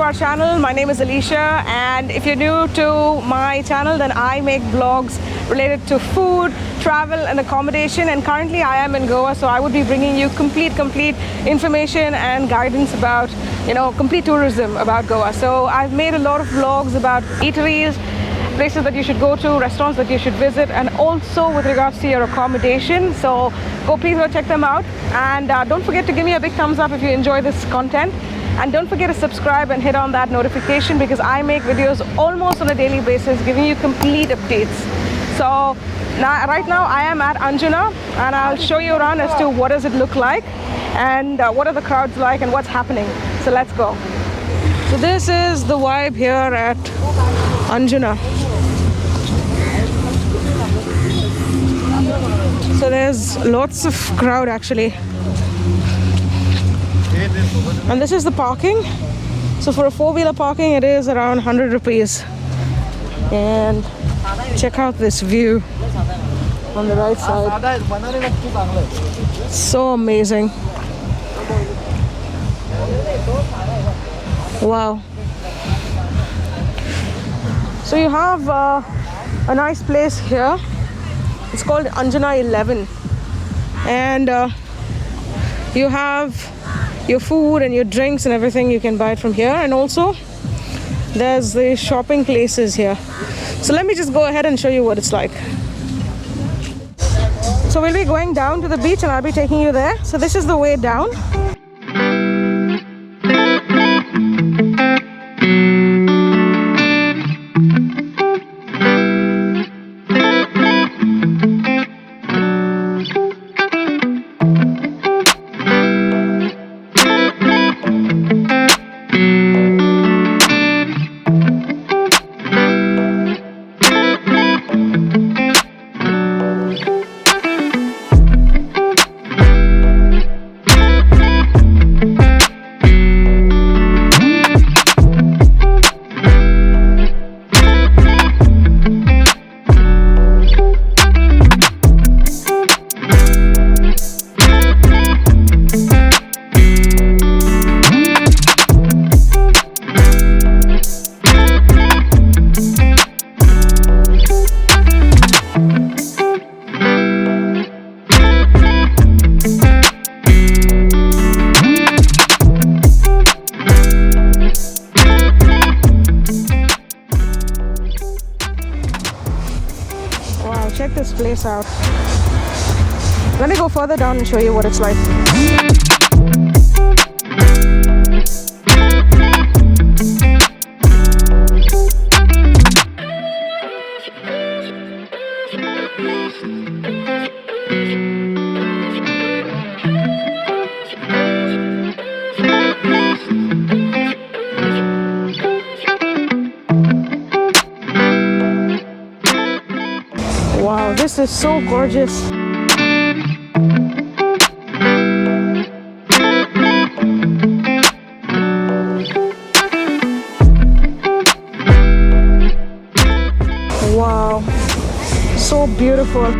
our channel. My name is Alicia, and if you're new to my channel, then I make vlogs related to food, travel and accommodation, and currently I am in Goa, so I would be bringing you complete information and guidance about, complete tourism about Goa. So I've made a lot of vlogs about eateries, places that you should go to, restaurants that you should visit, and also with regards to your accommodation. So please go check them out, and don't forget to give me a big thumbs up if you enjoy this content, and don't forget to subscribe and hit on that notification, because I make videos almost on a daily basis giving you complete updates. So right now I am at Anjuna, and I'll show you around as to what does it look like and what are the crowds like and what's happening. So let's go. So this is the vibe here at Anjuna. So there's lots of crowd actually. And this is the parking. So for a four-wheeler parking it is around 100 rupees. And check out this view on the right side. So amazing. Wow. So you have a nice place here. It's called Anjuna 11, and you have your food and your drinks and everything. You can buy it from here, and also there's the shopping places here. So let me just go ahead and show you what it's like. So we'll be going down to the beach, and I'll be taking you there. So this is the way down. Check this place out. Let me go further down and show you what it's like. Wow, this is so gorgeous. Wow, so beautiful.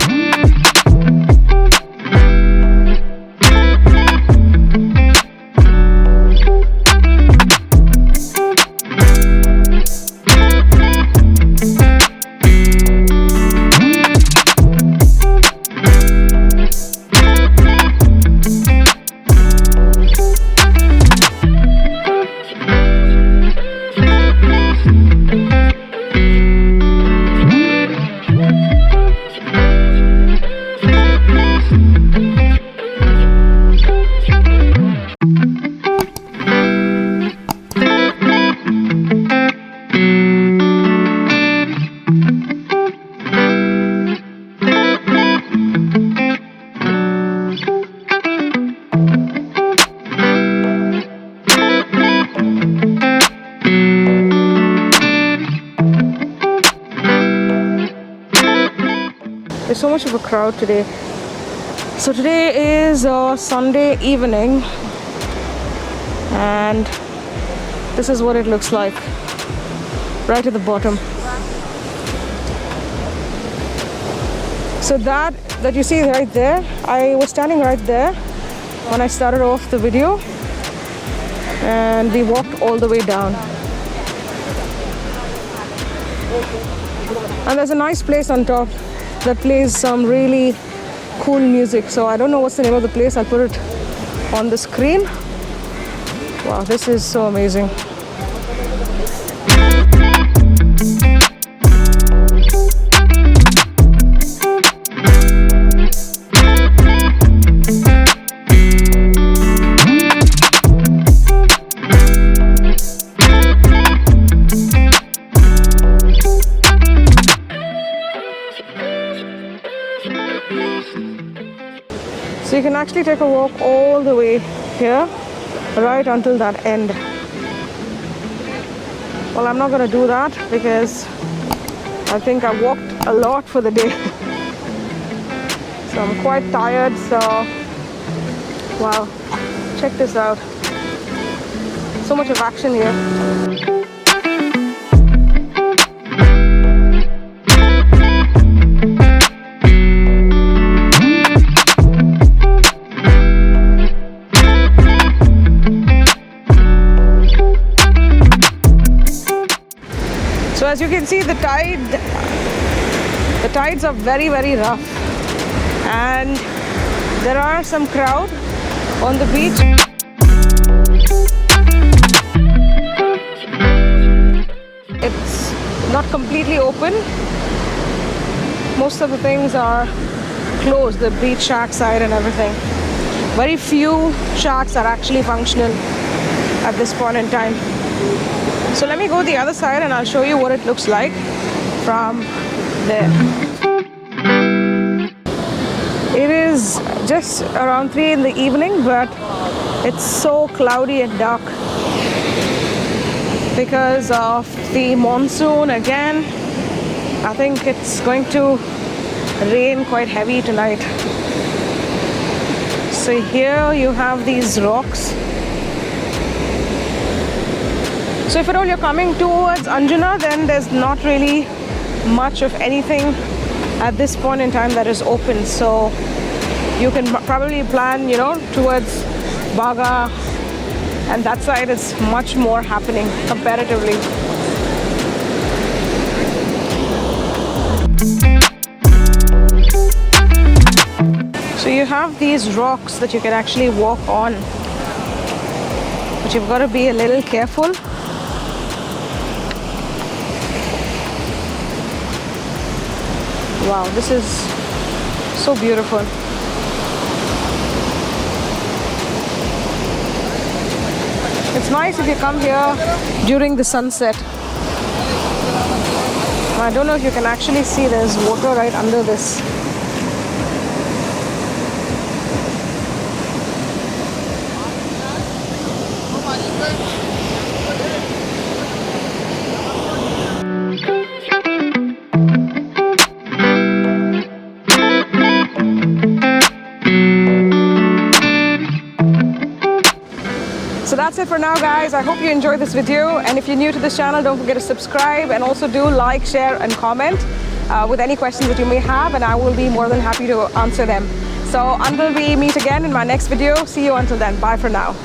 There's so much of a crowd today. So today is Sunday evening, and this is what it looks like right at the bottom. So that you see right there, I was standing right there when I started off the video, and we walked all the way down. And there's a nice place on top that plays some really cool music. So I don't know what's the name of the place. I'll put it on the screen. Wow, this is so amazing. So you can actually take a walk all the way here, right until that end. Well, I'm not going to do that because I think I walked a lot for the day. So I'm quite tired, so wow, check this out. So much of action here. So as you can see, the tides are very, very rough, and there are some crowd on the beach. It's not completely open. Most of the things are closed, the beach shack side and everything. Very few shacks are actually functional at this point in time. So let me go the other side and I'll show you what it looks like from there. It is just around 3 in the evening, but it's so cloudy and dark because of the monsoon again. I think it's going to rain quite heavy tonight. So here you have these rocks. So if at all you're coming towards Anjuna, then there's not really much of anything at this point in time that is open. So you can probably plan, towards Baga, and that side is much more happening comparatively. So you have these rocks that you can actually walk on, but you've got to be a little careful. Wow, this is so beautiful. It's nice if you come here during the sunset. I don't know if you can actually see, there's water right under this. So that's it for now, guys. I hope you enjoyed this video, and if you're new to this channel, don't forget to subscribe, and also do like, share and comment with any questions that you may have, and I will be more than happy to answer them. So until we meet again in my next video, see you until then. Bye for now.